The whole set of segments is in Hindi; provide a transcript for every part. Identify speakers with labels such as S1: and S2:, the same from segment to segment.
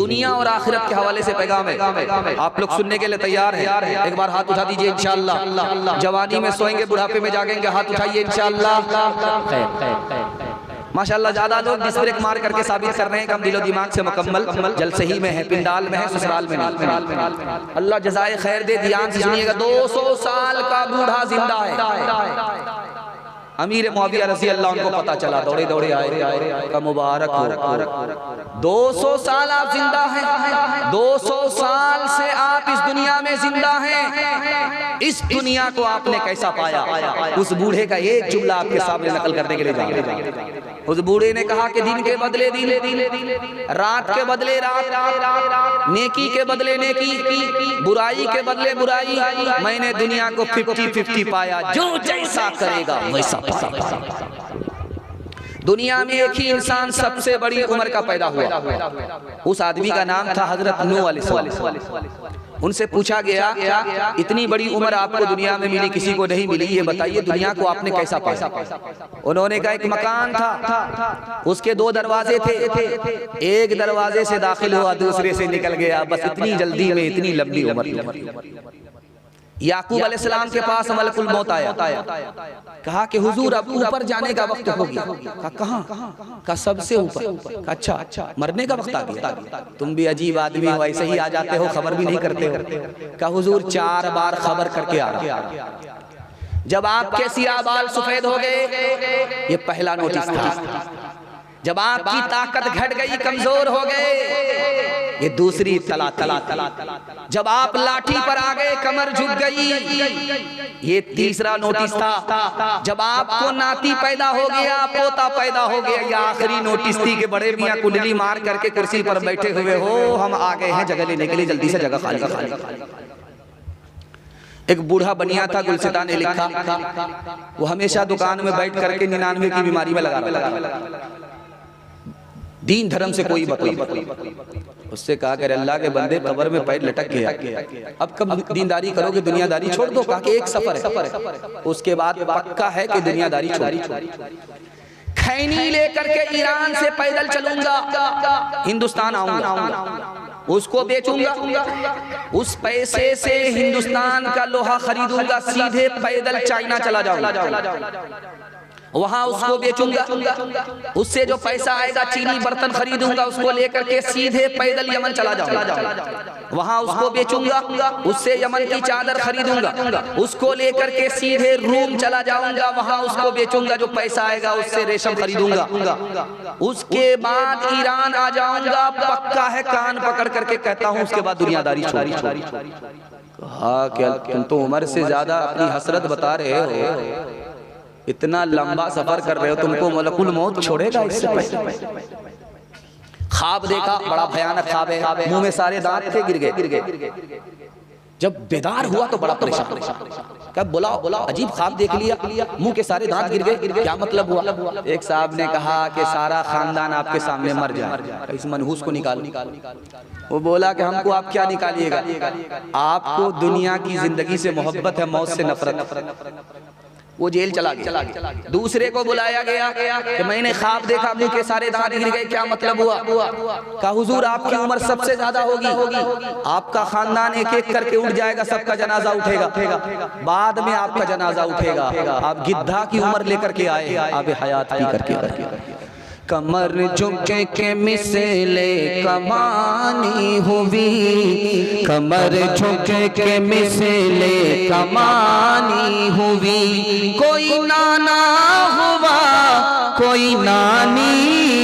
S1: दुनिया और आखिरत के हवाले से पैगाम है। आप लोग सुनने के लिए तैयार हैं? एक बार हाथ उठा दीजिए इंशाअल्लाह। जवानी में सोएंगे, बुढ़ापे में जागेंगे, हाथ उठाइए इंशाअल्लाह। माशाअल्लाह ज्यादा लोग डिस्ब्रेक मार करके साबित कर रहे हैं कि हम दिलो दिमाग से मुकम्मल जल सही में है, पिंडाल में है, ससुराल में नहीं। अल्लाह जज़ाए खैर दे। ध्यान से सुनिएगा, 200 साल का बूढ़ा जिंदा है। अमीर मुआविया रज़ी अल्लाह उनको पता चला, दौड़े दौड़े आए का मुबारक हो। 200 साल आप जिंदा हैं, 200 साल से आप इस दुनिया में जिंदा हैं। इस दुनिया को आपने कैसा पाया? उस बूढ़े का एक जुमला आपके सामने नकल करने के लिए जा रहे हैं। उस बूढ़े ने कहा कि दिन के बदले दिन, रात के बदले रात, नेकी के बदले नेकी, बुराई के बदले बुराई। मैंने दुनिया को 50-50 पाया, जो जैसा करेगा वैसा पाएगा। दुनिया में एक ही इंसान सबसे बड़ी उम्र का पैदा हुआ। उस आदमी का नाम था हजरत नूह अलैहिस्सलाम। उनसे पूछा गया, इतनी बड़ी उम्र आपको दुनिया में मिली, किसी को नहीं मिली, ये बताइए दुनिया को आपने कैसा पाया? उन्होंने कहा एक मकान था, उसके 2 दरवाजे थे, एक दरवाजे से दाखिल हुआ, दूसरे से निकल गया। बस इतनी जल्दी में इतनी लंबी उम्र। याकूब अलैहिस्सलाम के पास मलकुल मौत आया, कहा कि हुजूर अब ऊपर जाने का वक्त हो गया। कहा कहाँ? कहा सबसे ऊपर। अच्छा मरने का वक्त आ गया? तुम भी अजीब आदमी हो, ऐसे ही आ जाते हो, खबर भी नहीं करते हो। कहा हुजूर 4 बार खबर करके आ रहा। जब आपके सियाह बाल सफेद हो गए, ये पहला नोटिस था। जब आपकी ताकत घट गई, कमजोर हो गए, ये दूसरी तला। जब आप लाठी पर आ गए, कमर झुक गई, ये तीसरा नोटिस था। जब आपको नाती पैदा हो गया, पोता पैदा हो गया, ये आखिरी नोटिस थी कि बड़े मियां कुंडली मार करके कुर्सी पर बैठे हुए हो, हम आ गए हैं जगह लेने के लिए, जल्दी से जगह खाली। एक बूढ़ा बनिया था, गुलसिता ने लिखा, वो हमेशा दुकान में बैठ करके 99 की बीमारी में लगा। दीन धर्म से कोई मतलब। उससे कहा कि अल्लाह के बंदे कब्र में पैर लटक गया, अब कब दीनदारी करोगे, दुनियादारी छोड़ दो। कहा कि एक सफर है, उसके बाद पक्का है कि दुनियादारी छोड़। खैनी लेकर के ईरान से पैदल चलूंगा, हिंदुस्तान आऊंगा, उसको बेचूंगा, उस पैसे से हिंदुस्तान का लोहा खरीदूंगा, सीधे पैदल चाइना चला जाऊंगा, वहां उसको बेचूंगा, उससे जो पैसा आएगा चीनी बर्तन खरीदूंगा, उसको लेकर के सीधे पैदल यमन चला जाऊंगा, वहां उसको बेचूंगा, उससे यमन की चादर खरीदूंगा, उसको लेकर के सीधे रूम चला जाऊंगा, वहां उसको बेचूंगा, जो पैसा आएगा उससे रेशम खरीदूंगा, उसके बाद ईरान आ जाऊंगा, पक्का है, कान पकड़ करके कहता हूं, उसके बाद दुनियादारी छोड़ी। हाँ क्या तुम तो उम्र से ज्यादा अपनी हसरत बता रहे हो, इतना लंबा सफर कर रहे हो, तुमको मलकुल मौत छोड़ेगा इससे पहले? ख्वाब देखा, बड़ा भयानक ख्वाब है, मुंह में सारे दांत थे, गिर गए। जब बेदार हुआ तो बड़ा परेशान, कब बोला अजीब ख्वाब देख लिया, मुंह के सारे दांत गिर गए, क्या मतलब हुआ? एक साहब ने कहा कि सारा खानदान आपके सामने मर जाए, इस मनहूस को निकालो। वो बोला कि हमको आप क्या निकालिएगा, आपको दुनिया की जिंदगी से मोहब्बत है, मौत से नफरत। वो जेल चला गया। दूसरे को बुलाया गया कि मैंने ख्वाब देखा, मुंह के सारे दांत गिर गए, क्या मतलब हुआ? कहा हुजूर आपकी उम्र सबसे ज्यादा होगी, आपका खानदान एक एक करके उठ जाएगा, सबका जनाजा उठेगा, बाद में आपका जनाजा उठेगा, आप गिद्धा की उम्र लेकर के आए, आप हयात पी करके आए। कमर झुके के मिसले कमानी हुई, कमर झुके के मिसले कमानी हुई, कोई नाना हुआ कोई नानी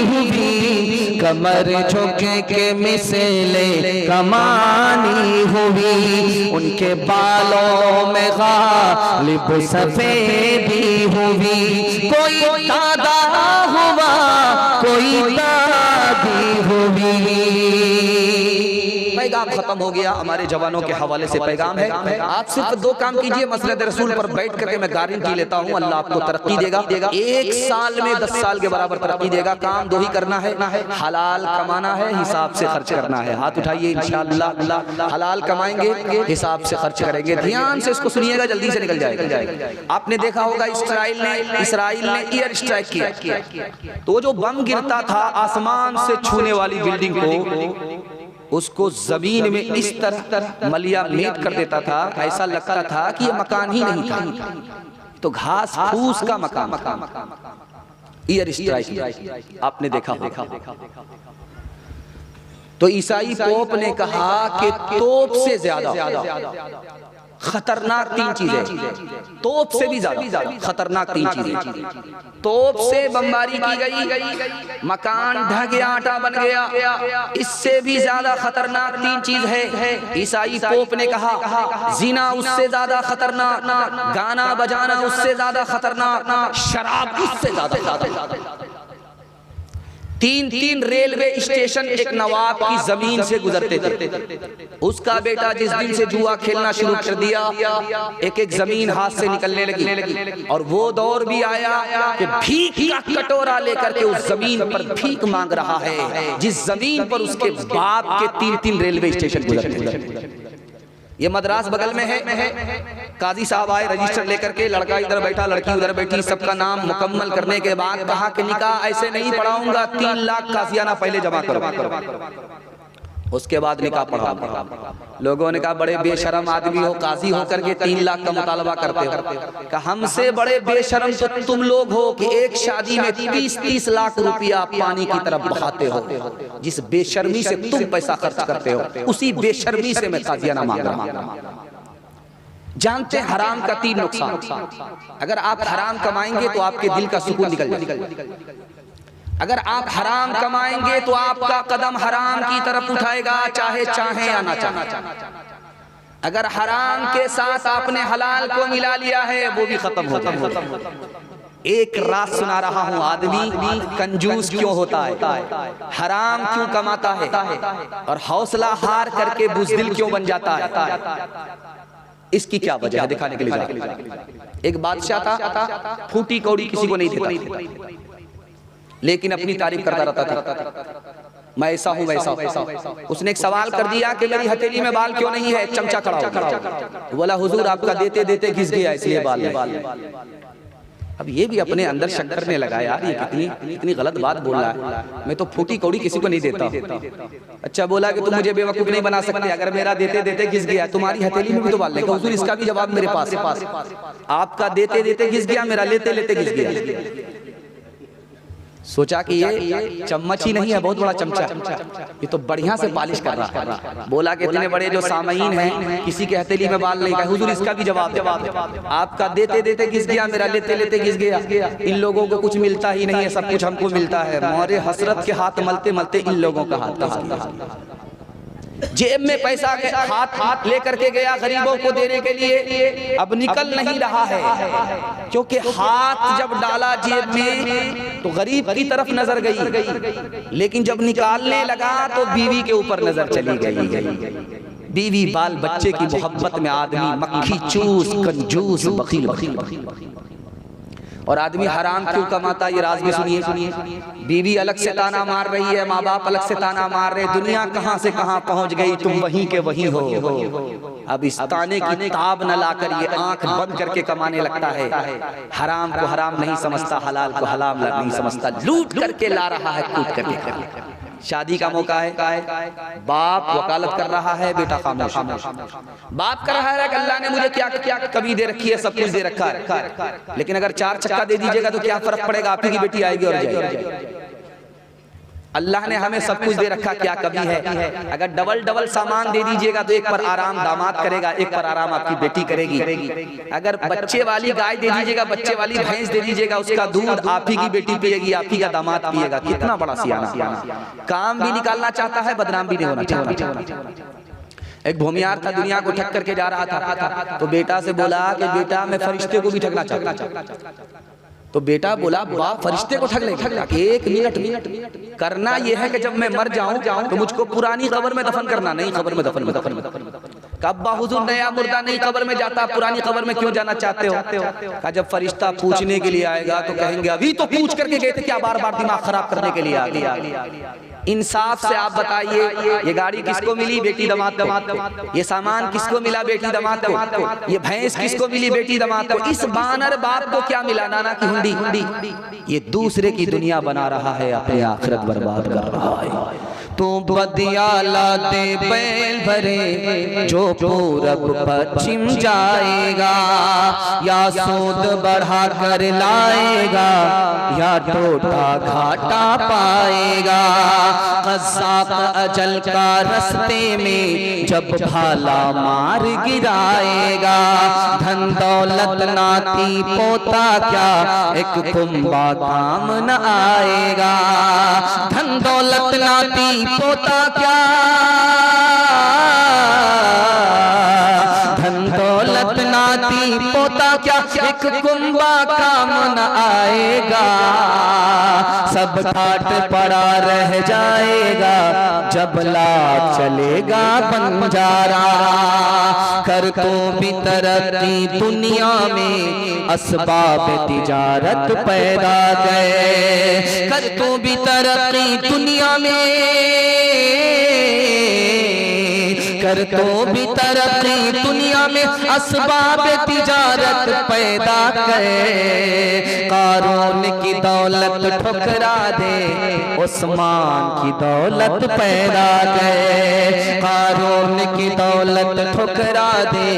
S1: हुई, कमर झुके के मिसले कमानी हुई, उनके बालों में गालिब सफेदी हुई, कोई दादा हुआ कोई दादी हुई। पैगाम खत्म हो गया। हमारे जवानों के हवाले से पैगाम है, आप सिर्फ 2 काम कीजिए, मसरत रसूल पर बैठ करके मैं गारंटी लेता हूँ अल्लाह आपको तरक्की देगा, 1 साल में 10 साल के बराबर तरक्की देगा। काम 2 ही करना है, हलाल कमाना है, हिसाब से खर्च करना है। हाथ उठाइए, इंशाअल्लाह हलाल कमाएंगे, हिसाब से खर्च करेंगे। ध्यान से इसको सुनिएगा, जल्दी से निकल जाएगा। आपने देखा होगा इसराइल ने एयर स्ट्राइक किया, तो जो बम गिरता था आसमान से छूने वाली बिल्डिंग को, उसको जमीन में इस तरह मलिया मेट कर देता था, ऐसा लगता था कि ये मकान ही नहीं था, तो घास फूस का मकान। ईयर स्ट्राइक आपने देखा। तो ईसाई पोप ने कहा कि तोप से ज्यादा खतरनाक 3 चीजें, तोप से भी ज्यादा खतरनाक 3 चीजें। तोप से बमबारी की गई, मकान ढह गया, आटा बन गया। इससे भी ज्यादा खतरनाक 3 चीज है। ईसाई पोप ने कहा जिना उससे ज्यादा खतरनाक, गाना बजाना उससे ज्यादा खतरनाक, शराब उससे ज्यादा। 3 रेलवे स्टेशन एक नवाब की जमीन से गुजरते थे। उसका बेटा जिस दिन से जुआ खेलना शुरू कर दिया, एक एक जमीन हाथ से निकलने लगी। और वो दौर भी आया कि भीख का कटोरा लेकर के उस जमीन पर भीख मांग रहा है जिस जमीन पर उसके बाप के 3 रेलवे स्टेशन गुजरते थे। ये मद्रास बगल में है। काजी साहब आए रजिस्टर लेकर के, लड़का इधर बैठा, लड़की उधर बैठी, सबका नाम मुकम्मल करने के बाद कहा कि निकाह ऐसे नहीं पढ़ाऊंगा, 3 लाख काजियाना पहले जमा करो, उसके बाद निकाह पढ़ा। लोगों ने कहा बड़े बेशरम आदमी हो, काजी होकर के 3 लाख का मुतालबा करते हो। कहा हमसे बड़े बेशरम तो तुम लोग हो कि एक शादी में 30-30 लाख रुपया पानी की तरफ बहाते हो। जिस बेशर्मी से तुम पैसा खर्च करते हो, उसी बेशर्मी से मैं काजियाना मांग रहा हूं। जानते हैं हराम का 3 नुकसान। अगर आप हराम कमाएंगे तो आपके दिल का सुकून निकल जाएगा। अगर आप हराम कमाएंगे तो आपका कदम हराम की तरफ उठाएगा, चाहे या ना चाहे। अगर हराम के साथ आपने हलाल को मिला लिया है, वो भी खत्म हो जाएगा। एक रात सुना रहा हूं, आदमी कंजूस क्यों होता है, हराम क्यों कमाता है, और हौसला हार करके बुज़दिल क्यों बन जाता है, इसकी क्या वजह है दिखाने के लिए। एक बादशाह था, फूटी कौड़ी किसी को नहीं देता, लेकिन अपनी तारीफ करता रहता था, मैं ऐसा हूं वैसा हूं। उसने एक सवाल कर दिया कि मेरी हथेली में बाल क्यों नहीं है, चमचा खड़ा हो बोला हुजूर आपका देते देते घिस गया इसलिए बाल। अब ये भी अपने अंदर शक करने लगा, यार ये कितनी गलत बात बोल रहा है, मैं तो फूटी कौड़ी किसी को नहीं देता। अच्छा बोला कि तुम मुझे बेवकूफ नहीं बना सकते, अगर मेरा देते देते घिस गया तुम्हारी हथेली में भी तो बाल लेगा। हुजूर इसका भी जवाब मेरे पास है, आपका देते देते घिस गया, मेरा लेते लेते घिस गया। सोचा कि ये चम्मच ही नहीं है, बहुत बड़ा चमचा, ये तो बढ़िया से पालिश कर रहा है। बोला कि इतने बड़े जो सामईन हैं, किसी के हथेली में बाल नहीं है। हुजूर इसका भी जवाब, आपका देते देते घिस गया, मेरा लेते लेते घिस गया। इन लोगों को कुछ मिलता ही नहीं है, सब कुछ हमको मिलता है। मोरे हसरत के हाथ मलते मलते इन लोगों का हाथ जेब में पैसा के हाथ लेकर के गया गरीबों को देने के लिए, अब निकल नहीं रहा है, क्योंकि हाथ जब डाला जेब में तो गरीब की तरफ नजर गई, लेकिन जब निकालने लगा तो बीवी के ऊपर नजर चली गई। बीवी बाल बच्चे की मोहब्बत में आदमी मक्खी चूस कंजूस बखील। और आदमी हराम क्यों कमाता, ये राज भी सुनिए। बीवी अलग से ताना मार रही है, माँ बाप अलग से ताना मार रहे, दुनिया कहां से कहां पहुंच गई, तुम वहीं के वहीं हो। अब इस ताने की ताब न लाकर ये आंख बंद करके कमाने लगता है। हराम को हराम नहीं समझता, हलाल को हलाल नहीं समझता, लूट करके ला रहा है, कूट करके। शादी का मौका है, बाप वकालत कर रहा है, बेटा खामोश। बाप कर रहा है कि अल्लाह ने मुझे क्या क्या कभी दे रखी है, सब कुछ दे रखा है, लेकिन अगर 4 चक्का दे दीजिएगा तो क्या फर्क पड़ेगा, आप ही की बेटी आएगी और जाएगी। अल्लाह ने हमें सब कुछ दे रखा, क्या कमी है। अगर डबल सामान दे दीजिएगा तो एक पर आराम दामाद करेगा, एक पर आराम आपकी बेटी करेगी। अगर बच्चे वाली गाय दे दीजिएगा, बच्चे वाली भैंस दे दीजिएगा, उसका दूध आप ही की बेटी पिएगी, आप ही का दामाद पिएगा। कितना बड़ा सियाना, काम भी निकालना चाहता है, बदनाम भी नहीं होना चाहता। एक भूमियार था, दुनिया को ठग करके जा रहा था, तो बेटा से बोला कि बेटा मैं फरिश्ते को भी ठगना चाहता। तो बेटा बोला बाप फरिश्ते को ठग ले, 1 मिनट करना यह है कि जब मैं मर जाऊं तो मुझको पुरानी कब्र में दफन करना, नहीं कब्र में दफन। अब्बा हुजूर नया मुर्दा नहीं कब्र में जाता, पुरानी कब्र में क्यों जाना चाहते हो। का जब फरिश्ता पूछने के लिए आएगा तो कहेंगे अभी तो पूछ करके गए थे, क्या बार बार दिमाग खराब करने के लिए आ गया। इंसाफ से आप बताइए, ये गाड़ी किसको मिली, बेटी दामाद को। ये सामान किसको मिला, बेटी दामाद को। ये भैंस किसको मिली, बेटी दामाद को। इस बानर बाप को क्या मिला, नाना की हुंडी। ये दूसरे की दुनिया बना रहा है, अपनी आखिरत बर्बाद कर रहा है। तू बदियाला दे बैल भरे जो पूरब पश्चिम जाएगा, या सूद बढ़ा कर लाएगा या टोटा घाटा पाएगा। क़ज़्ज़ाक़ अजल का रस्ते में जब भाला मार गिराएगा, धन दौलत नाती पोता क्या एक कुंबा काम न आएगा। धन दौलत नाती पोता क्या, धन दौलत नाती पोता क्या एक कुंबा काम न आएगा। सब ठाट पड़ा रह जाएगा जब लाख चलेगा बंजारा। कर तो भी तरक्की दुनिया में असबाब तिजारत पैदा गए। कर तो भी तरक्की दुनिया में, कर तो भी तरक्की दुनिया में असबाब तिजारत पैदा करे। कारून की दौलत ठुकरा दे, उस्मान की दौलत पैदा करे। कारून की दौलत ठुकरा दे,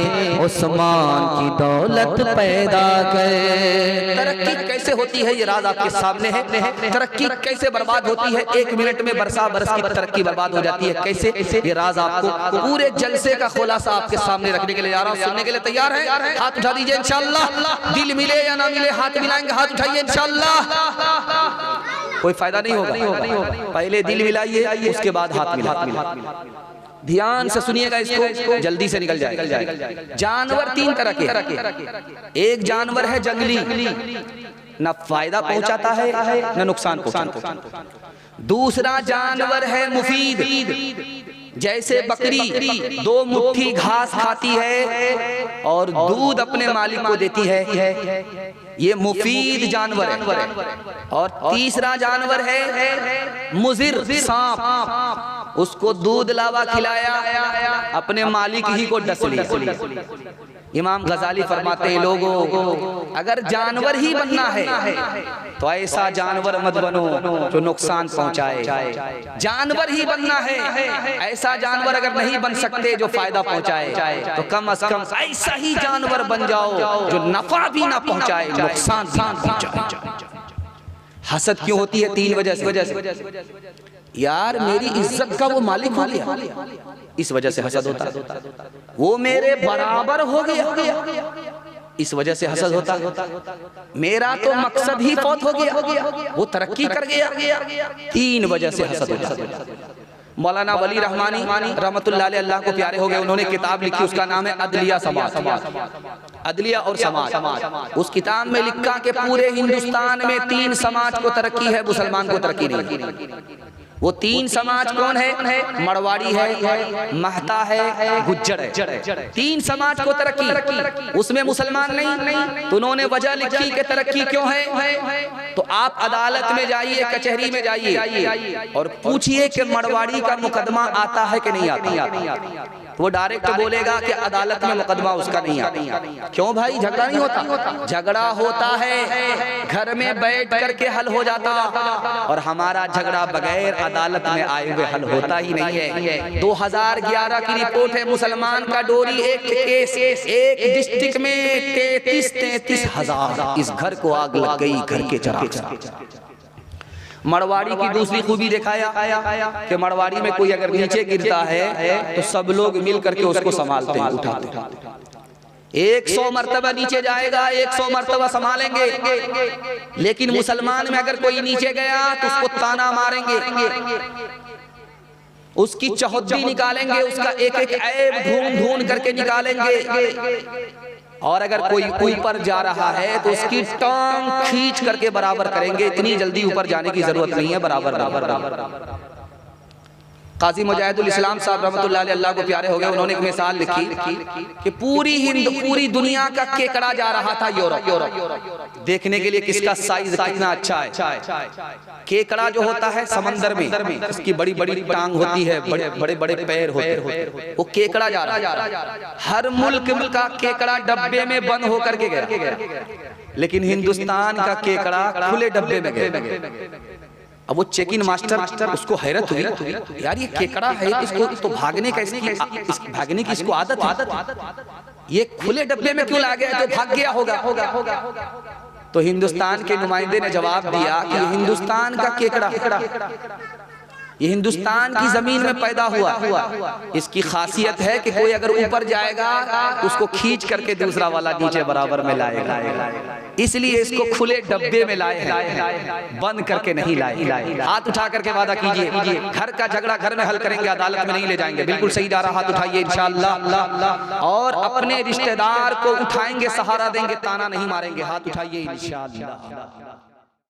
S1: उस्मान की दौलत पैदा करे। तरक्की कैसे होती है ये राज आपके सामने है। तरक्की कैसे बर्बाद होती है, एक मिनट में बरसा बरस की तरक्की बर्बाद हो जाती है। कैसे ये राज आपको पूरे जलसे का खुलासा आपके सामने रखने के लिए जा रहा हूं। सुनने के लिए तैयार है? हाथ उठा दीजिए इंशाअल्लाह। दिल मिले या ना मिले हाथ मिलाएंगे, हाथ उठाइए इंशाअल्लाह। कोई फायदा नहीं होगा, पहले दिल मिलाइए उसके बाद हाथ मिलाइए। ध्यान से सुनिएगा इसको, जल्दी से निकल जाएगा। जानवर तीन तरह के। एक जानवर है जंगली, ना फायदा पहुंचाता है ना नुकसान पहुंचाता है। दूसरा जानवर है मुफीद, जैसे बकरी 2 मुट्ठी घास खाती है और दूध अपने मालिक को देती है, ये मुफीद जानवर है। और तीसरा जानवर है मुजिर, सांप, उसको दूध लावा खिलाया अपने मालिक ही को डस लिया। इमाम गजाली फरमाते हैं लोगों अगर जानवर ही बनना है तो ऐसा जानवर मत बनो जो नुकसान पहुंचाए। जानवर ही बनना है, ऐसा जानवर अगर नहीं बन सकते जो फायदा पहुंचाए तो कम से कम ऐसा ही जानवर बन जाओ जो नफा भी ना पहुंचाए नुकसान भी ना पहुंचाए। हसद क्यों होती है? 3 वजह से। यार मेरी इज्जत का वो मालिक हो गया, इस वजह से हसद होता है। वो मेरे बराबर हो गया, इस वजह से हसद होता है। मेरा तो मकसद ही फौत हो गया, वो तरक्की कर गया, 3 वजह से हसद होता है। मौलाना वली रहमानी रहमतुल्लाह अलैह, अल्लाह को प्यारे हो गए, उन्होंने किताब लिखी, उसका नाम है अदलिया समाज, अदलिया और समाज। उस किताब में लिखा कि पूरे हिंदुस्तान में 3 समाज को तरक्की है, मुसलमान को तरक्की नहीं। वो 3 समाज कौन है? मरवाड़ी है, महता है, गुज्जर है। 3 समाज को तरक्की, उसमें मुसलमान नहीं। तो उन्होंने वजह लिखी कि तरक्की क्यों है। तो आप अदालत में जाइए, कचहरी में जाइए और पूछिए कि मरवाड़ी का मुकदमा आता है कि नहीं आता। वो डायरेक्ट बोलेगा कि अदालत में मुकदमा उसका नहीं आता। क्यों भाई? झगड़ा नहीं होता? झगड़ा होता है, घर में बैठ करके हल हो जाता, और हमारा झगड़ा बगैर अदालत में आए हुए हल होता ही नहीं है। 2011 की रिपोर्ट है, मुसलमान का डोरी एक केस, एक डिस्ट्रिक्ट में 33 हजार। इस घर को आग लग गई, घर के चिराग। मरवाड़ी की दूसरी खूबी दिखाया कि मरवाड़ी में कोई अगर नीचे गिरता है तो सब लोग मिल करके उसको संभालते हैं, उठाते हैं। 100 मर्तबा नीचे जाएगा, 100 मर्तबा संभालेंगे। लेकिन मुसलमान में अगर कोई नीचे गया तो उसको ताना मारेंगे, उसकी चौहद्दी निकालेंगे, उसका एक एक ऐब ढूंढ करके निकालेंगे। और अगर कोई ऊपर जा रहा है तो उसकी टांग खींच करके बराबर करेंगे। इतनी जल्दी ऊपर जाने की जरूरत नहीं है, बराबर। काजी मुजाहिदुल इस्लाम साहब रहमतुल्लाह अलैह, अल्लाह को प्यारे हो गए, उन्होंने एक मिसाल लिखी कि पूरी दुनिया का केकड़ा जा रहा था यूरोप देखने के लिए किसका साइज कितना अच्छा है। केकड़ा जो होता है समंदर में, इसकी बड़ी बड़ी टांग होती है, बड़े बड़े पैर होते हैं। वो केकड़ा जा रहा है। हर मुल्क का केकड़ा डब्बे में बंद होकर के गया, लेकिन हिंदुस्तान का केकड़ा खुले डब्बे में गया। अब वो चेक इन मास्टर उसको हैरत हुई, यार ये केकड़ा है, इसको तो भागने का भागने की इसको आदत है, ये खुले डब्बे में क्यों ला गया, तो भाग गया होगा। तो हिंदुस्तान के नुमाइंदे ने जवाब दिया कि हिंदुस्तान का केकड़ा, ये हिंदुस्तान की जमीन में पैदा हुआ, इसकी खासियत है कि कोई अगर ऊपर जाएगा तो उसको खींच करके दूसरा वाला नीचे बराबर में लाएगा, इसलिए इसको खुले डब्बे में लाए हैं, बंद करके नहीं लाए। हाथ उठा करके वादा कीजिए, घर का झगड़ा घर में हल करेंगे, अदालत में नहीं ले जाएंगे। बिल्कुल सही जा रहा, हाथ उठाइए इंशाअल्लाह। और अपने रिश्तेदार को उठाएंगे, सहारा देंगे, ताना नहीं मारेंगे, हाथ उठाइए इंशाअल्लाह।